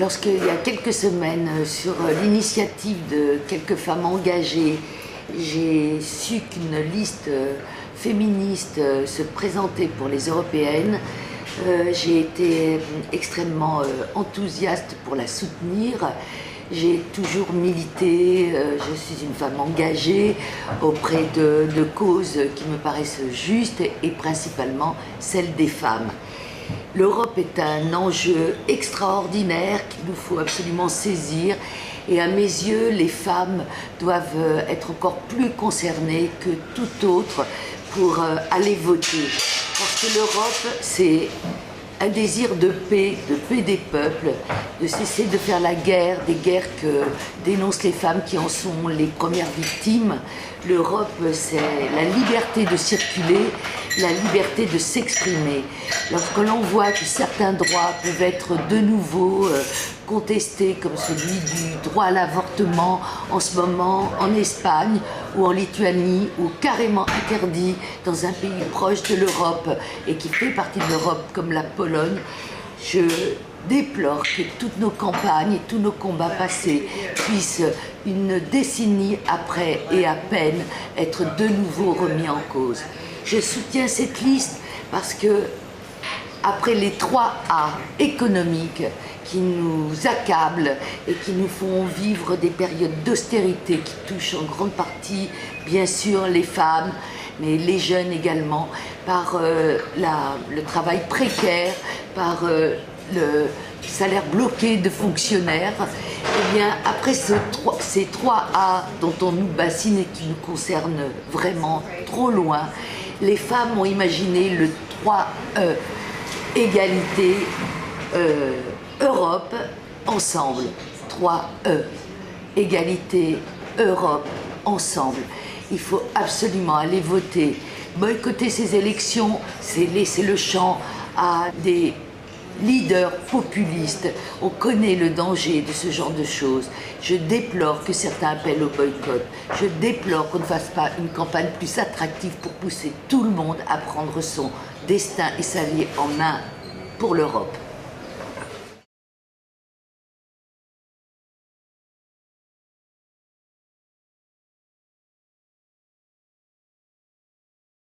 Lorsqu'il y a quelques semaines, sur l'initiative de quelques femmes engagées, j'ai su qu'une liste féministe se présentait pour les européennes, j'ai été extrêmement enthousiaste pour la soutenir. J'ai toujours milité, je suis une femme engagée auprès de causes qui me paraissent justes et principalement celles des femmes. L'Europe est un enjeu extraordinaire qu'il nous faut absolument saisir et à mes yeux, les femmes doivent être encore plus concernées que tout autre pour aller voter. Parce que l'Europe, c'est un désir de paix des peuples, de cesser de faire la guerre, des guerres que dénoncent les femmes qui en sont les premières victimes. L'Europe, c'est la liberté de circuler, la liberté de s'exprimer. Lorsque l'on voit que certains droits peuvent être de nouveau contestés, comme celui du droit à l'avortement en ce moment en Espagne ou en Lituanie, ou carrément interdit dans un pays proche de l'Europe et qui fait partie de l'Europe comme la Pologne, je déplore que toutes nos campagnes et tous nos combats passés puissent, une décennie après et à peine, être de nouveau remis en cause. Je soutiens cette liste parce que, après les 3 A économiques qui nous accablent et qui nous font vivre des périodes d'austérité qui touchent en grande partie, bien sûr, les femmes, mais les jeunes également, par le travail précaire, par le salaire bloqué de fonctionnaires, et bien après ces 3 A dont on nous bassine et qui nous concernent vraiment trop loin, les femmes ont imaginé le 3E, égalité, Europe, ensemble. 3E, égalité, Europe, ensemble. Il faut absolument aller voter. Boycotter ces élections, c'est laisser le champ à des leaders populistes. On connaît le danger de ce genre de choses. Je déplore que certains appellent au boycott. Je déplore qu'on ne fasse pas une campagne plus attractive pour pousser tout le monde à prendre son destin et sa vie en main pour l'Europe.